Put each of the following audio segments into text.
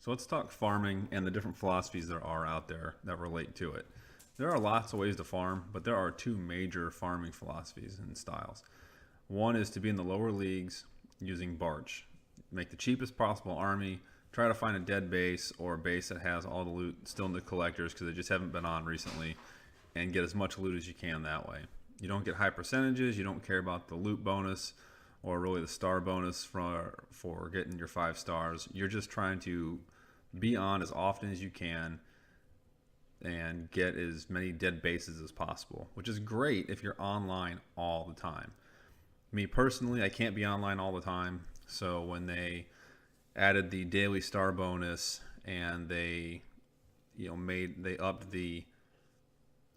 So let's talk farming and the different philosophies there are out there that relate to it. There are lots of ways to farm, but there are two major farming philosophies and styles. One is to be in the lower leagues using barch. Make the cheapest possible army, try to find a dead base or a base that has all the loot still in the collectors because they just haven't been on recently, and get as much loot as you can that way. You don't get high percentages, you don't care about the loot bonus or really the star bonus for getting your 5 stars. You're just trying to be on as often as you can and get as many dead bases as possible, which is great if you're online all the time. Me personally, I can't be online all the time, so when they added the daily star bonus and they they upped the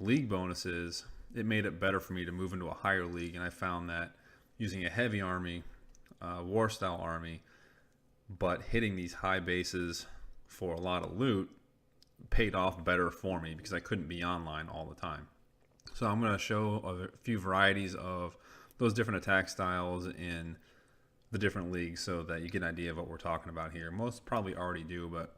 league bonuses, it made it better for me to move into a higher league. And I found that using a heavy army, war style army, but hitting these high bases for a lot of loot paid off better for me because I couldn't be online all the time. So I'm going to show a few varieties of those different attack styles in the different leagues so that you get an idea of what we're talking about here. Most probably already do, but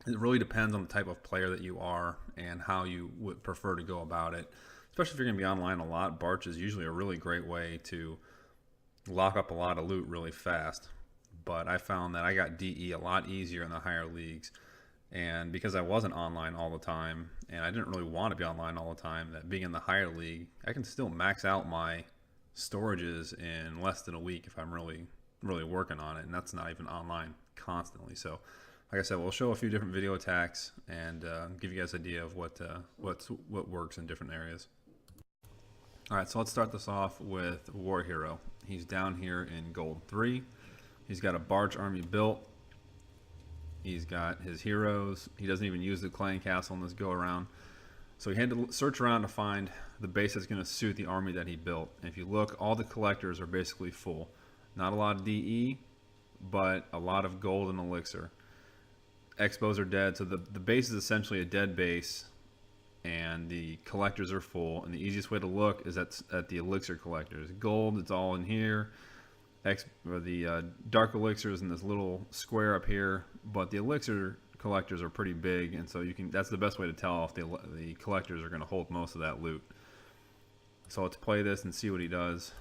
it really depends on the type of player that you are and how you would prefer to go about it. Especially if you're going to be online a lot, barch is usually a really great way to lock up a lot of loot really fast. But I found that I got DE a lot easier in the higher leagues, and because I wasn't online all the time and I didn't really want to be online all the time, that being in the higher league, I can still max out my storages in less than a week if I'm really working on it, and that's not even online constantly. So like I said, we'll show a few different video attacks and give you guys an idea of what works in different areas. All right, so let's start this off with War Hero. He's down here in gold 3. He's got a barge army built. He's got his heroes. He doesn't even use the clan castle in this go around. So he had to search around to find the base that's going to suit the army that he built. And if you look, all the collectors are basically full. Not a lot of DE, but a lot of gold and elixir. Expos are dead, so the base is essentially a dead base, and the collectors are full. And the easiest way to look is at the elixir collectors. Gold, it's all in here. The dark elixirs in this little square up here, but the elixir collectors are pretty big, and so that's the best way to tell if the collectors are going to hold most of that loot. So let's play this and see what he does.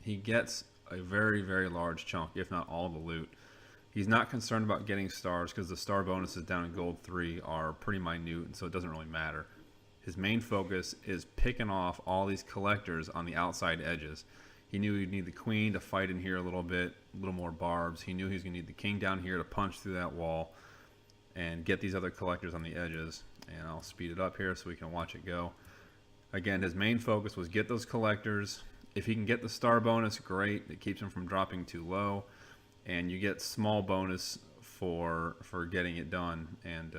He gets a very, very large chunk, if not all the loot. He's not concerned about getting stars because the star bonuses down in gold 3 are pretty minute, and so it doesn't really matter. His main focus is picking off all these collectors on the outside edges. He knew he'd need the queen to fight in here a little bit, a little more barbs. He knew he was going to need the king down here to punch through that wall and get these other collectors on the edges. And I'll speed it up here so we can watch it go. Again, his main focus was get those collectors. If he can get the star bonus, great. It keeps him from dropping too low. And you get small bonus for getting it done and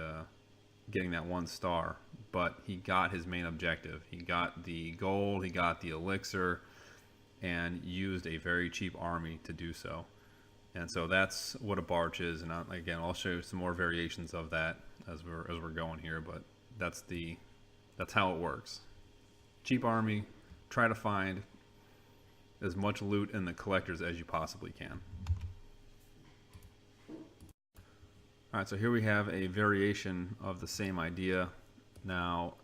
getting that 1 star. But he got his main objective. He got the gold, he got the elixir, and used a very cheap army to do so. And so that's what a barch is. And again, I'll show you some more variations of that as we're going here. But that's how it works. Cheap army. Try to find as much loot in the collectors as you possibly can. All right, so here we have a variation of the same idea. Now,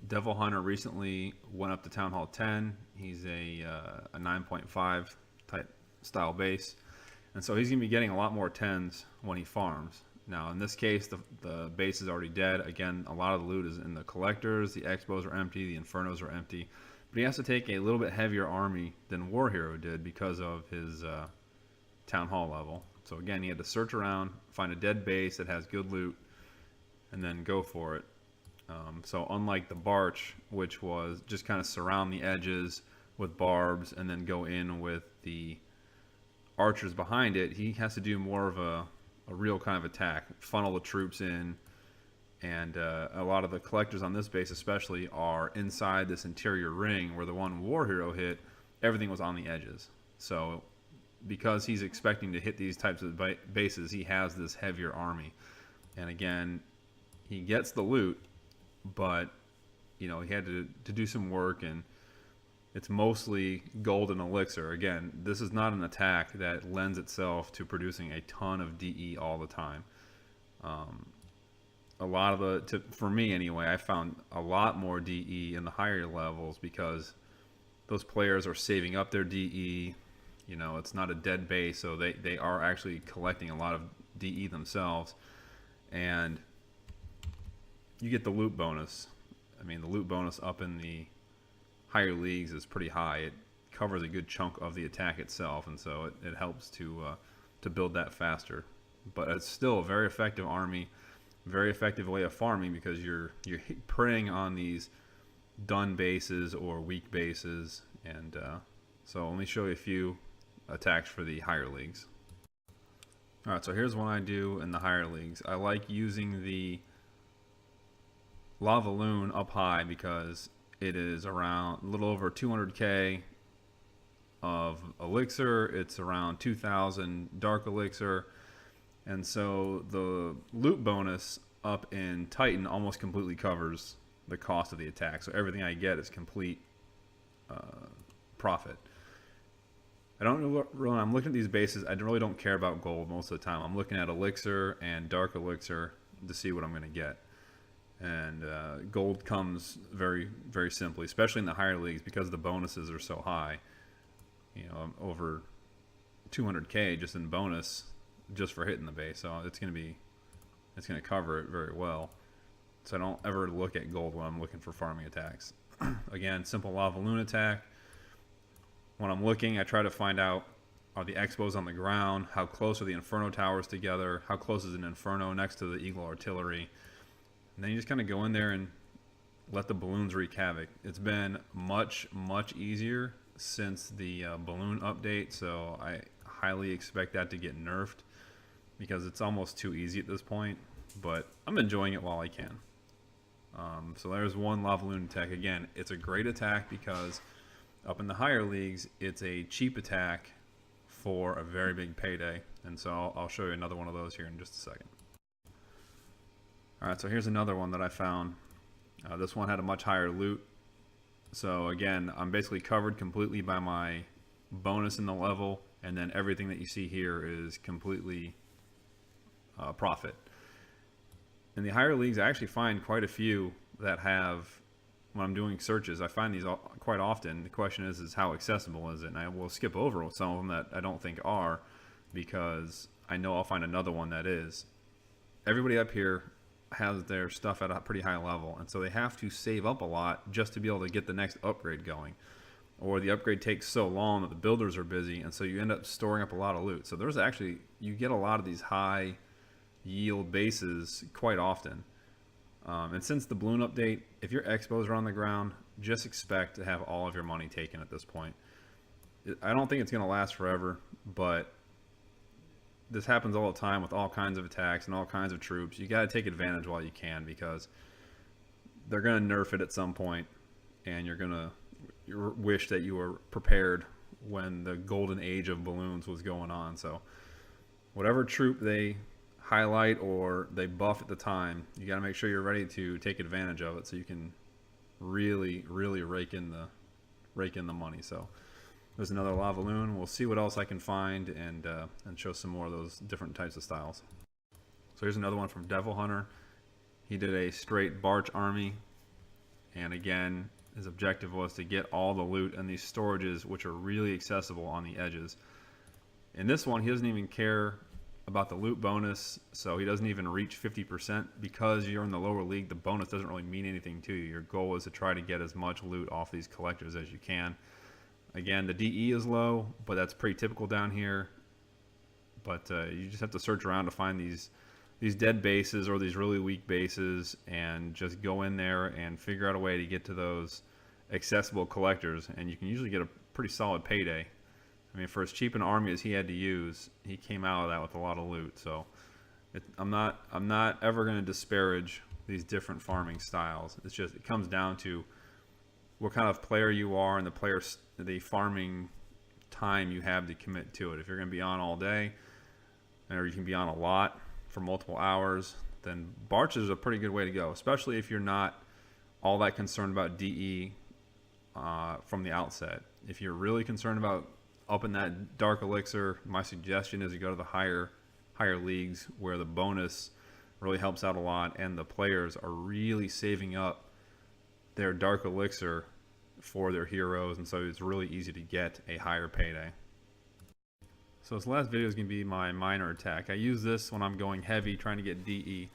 Devil Hunter recently went up to Town Hall 10. He's a 9.5 type style base. And so he's going to be getting a lot more 10s when he farms. Now, in this case, the base is already dead. Again, a lot of the loot is in the collectors. The expos are empty. The infernos are empty. But he has to take a little bit heavier army than War Hero did because of his Town Hall level. So again, he had to search around, find a dead base that has good loot, and then go for it. So unlike the barch, which was just kind of surround the edges with barbs and then go in with the archers behind it, he has to do more of a real kind of attack, funnel the troops in. And a lot of the collectors on this base especially are inside this interior ring, where the one War Hero hit, everything was on the edges. So because he's expecting to hit these types of bases, he has this heavier army. And again, he gets the loot, but he had to do some work, and it's mostly gold and elixir. Again, this is not an attack that lends itself to producing a ton of DE all the time. A lot of for me anyway, I found a lot more DE in the higher levels because those players are saving up their DE. You know, it's not a dead base, so they are actually collecting a lot of DE themselves. And you get the loot bonus. I mean, the loot bonus up in the higher leagues is pretty high. It covers a good chunk of the attack itself, and so it helps to build that faster. But it's still a very effective army, very effective way of farming because you're preying on these done bases or weak bases. And so let me show you a few attacks for the higher leagues. All right, so here's one I do in the higher leagues. I like using the Lava Loon up high because it is around a little over 200k of elixir. It's around 2,000 dark elixir. And so the loot bonus up in Titan almost completely covers the cost of the attack. So everything I get is complete profit. I don't really, when I'm looking at these bases, I really don't care about gold most of the time. I'm looking at elixir and dark elixir to see what I'm going to get. And gold comes very, very simply, especially in the higher leagues because the bonuses are so high. You know, over 200k just in bonus, just for hitting the base. So it's going to cover it very well. So I don't ever look at gold when I'm looking for farming attacks. Again, simple Lava Loon attack. When I'm looking, I try to find out, are the expos on the ground? How close are the Inferno towers together? How close is an Inferno next to the Eagle artillery? And then you just kind of go in there and let the balloons wreak havoc. It's been much, much easier since the balloon update, so I highly expect that to get nerfed because it's almost too easy at this point, but I'm enjoying it while I can. So there's one Lava Loon attack. Again, it's a great attack because up in the higher leagues, it's a cheap attack for a very big payday. And so I'll show you another one of those here in just a second. All right, so here's another one that I found. This one had a much higher loot. So again, I'm basically covered completely by my bonus in the level, and then everything that you see here is completely profit. In the higher leagues, I actually find quite a few that have, when I'm doing searches, I find these quite often. The question is how accessible is it? And I will skip over some of them that I don't think are, because I know I'll find another one that is. Everybody up here has their stuff at a pretty high level, and so they have to save up a lot just to be able to get the next upgrade going. Or the upgrade takes so long that the builders are busy, and so you end up storing up a lot of loot. So there's actually, you get a lot of these high yield bases quite often. And since the balloon update, if your expos are on the ground, just expect to have all of your money taken at this point. I don't think it's going to last forever, but this happens all the time with all kinds of attacks and all kinds of troops. You got to take advantage while you can, because they're going to nerf it at some point, and you're going to wish that you were prepared when the golden age of balloons was going on. So whatever troop they highlight or they buff at the time, you got to make sure you're ready to take advantage of it so you can really rake in the money. So there's another Lava Loon. We'll see what else I can find and show some more of those different types of styles. So here's another one from Devil Hunter. He did a straight Barch army, and again his objective was to get all the loot in these storages, which are really accessible on the edges. In this one, he doesn't even care about the loot bonus, so he doesn't even reach 50%. Because you're in the lower league, the bonus doesn't really mean anything to you. Your goal is to try to get as much loot off these collectors as you can. Again, the DE is low, but that's pretty typical down here. But you just have to search around to find these dead bases or these really weak bases, and just go in there and figure out a way to get to those accessible collectors, and you can usually get a pretty solid payday. I mean, for as cheap an army as he had to use, he came out of that with a lot of loot. So I'm not ever going to disparage these different farming styles. It's just, it comes down to what kind of player you are and the farming time you have to commit to it. If you're going to be on all day, or you can be on a lot for multiple hours, then Barch is a pretty good way to go, especially if you're not all that concerned about DE from the outset. If you're really concerned about up in that dark elixir, my suggestion is you go to the higher leagues, where the bonus really helps out a lot, and the players are really saving up their dark elixir for their heroes, and so it's really easy to get a higher payday. So this last video is going to be my miner attack. I use this when I'm going heavy trying to get DE.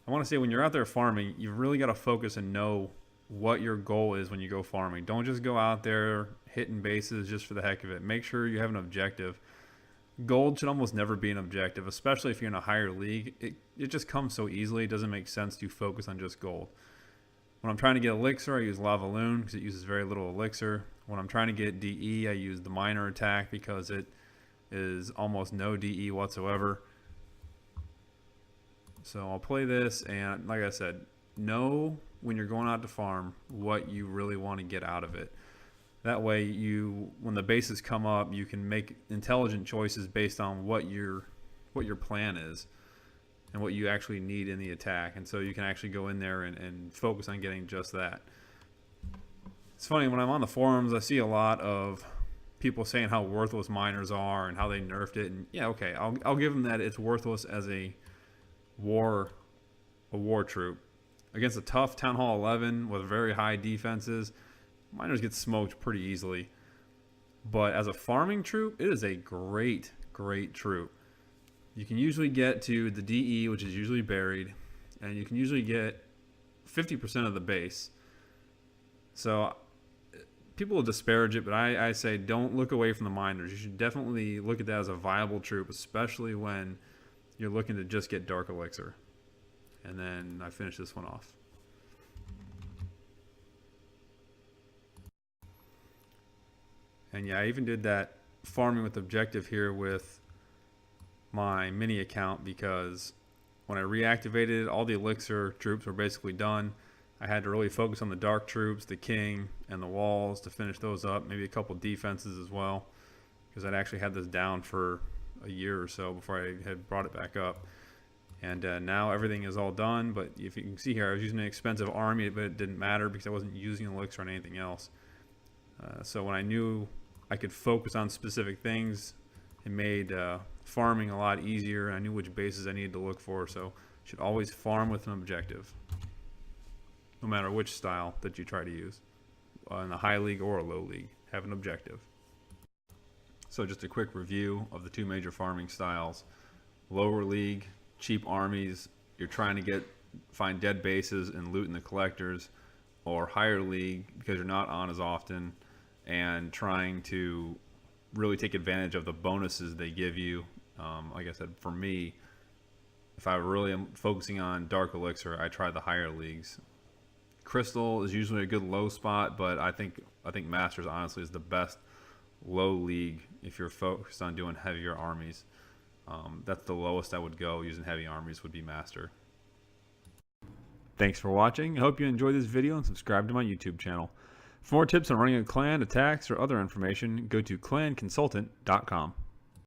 I want to say when you're out there farming, you've really got to focus and know what your goal is when you go farming. Don't just go out there hitting bases just for the heck of it. Make sure you have an objective. Gold should almost never be an objective, especially if you're in a higher league. It just comes so easily. It doesn't make sense to focus on just gold. When I'm trying to get elixir, I use Lava Loon because it uses very little elixir. When I'm trying to get DE, I use the miner attack because it is almost no DE whatsoever. So I'll play this, and like I said, know when you're going out to farm what you really want to get out of it. That way, when the bases come up, you can make intelligent choices based on what your plan is and what you actually need in the attack. And so you can actually go in there and focus on getting just that. It's funny, when I'm on the forums, I see a lot of people saying how worthless miners are and how they nerfed it. And yeah, okay, I'll give them that. It's worthless as a war troop. Against a tough Town Hall 11 with very high defenses, miners get smoked pretty easily. But as a farming troop, it is a great troop. You can usually get to the DE, which is usually buried, and you can usually get 50% of the base. So people will disparage it, but I say don't look away from the miners. You should definitely look at that as a viable troop, especially when you're looking to just get dark elixir. And then I finish this one off. And yeah, I even did that farming with objective here with my mini account, because when I reactivated, all the elixir troops were basically done. I had to really focus on the dark troops, the king, and the walls to finish those up. Maybe a couple defenses as well, because I'd actually had this down for a year or so before I had brought it back up. And now everything is all done. But if you can see here, I was using an expensive army, but it didn't matter because I wasn't using elixir on anything else. So when I knew I could focus on specific things, it made farming a lot easier. I knew which bases I needed to look for, so you should always farm with an objective, no matter which style that you try to use, in a high league or a low league. Have an objective. So just a quick review of the two major farming styles. Lower league, cheap armies, you're trying to find dead bases and loot in the collectors, or higher league because you're not on as often and trying to really take advantage of the bonuses they give you. Like I said, for me, if I really am focusing on dark elixir, I try the higher leagues. Crystal is usually a good low spot, but I think Masters honestly is the best low league if you're focused on doing heavier armies. That's the lowest I would go using heavy armies, would be Master. Thanks for watching. I hope you enjoyed this video and subscribe to my YouTube channel. For more tips on running a clan, attacks, or other information, go to clanconsultant.com.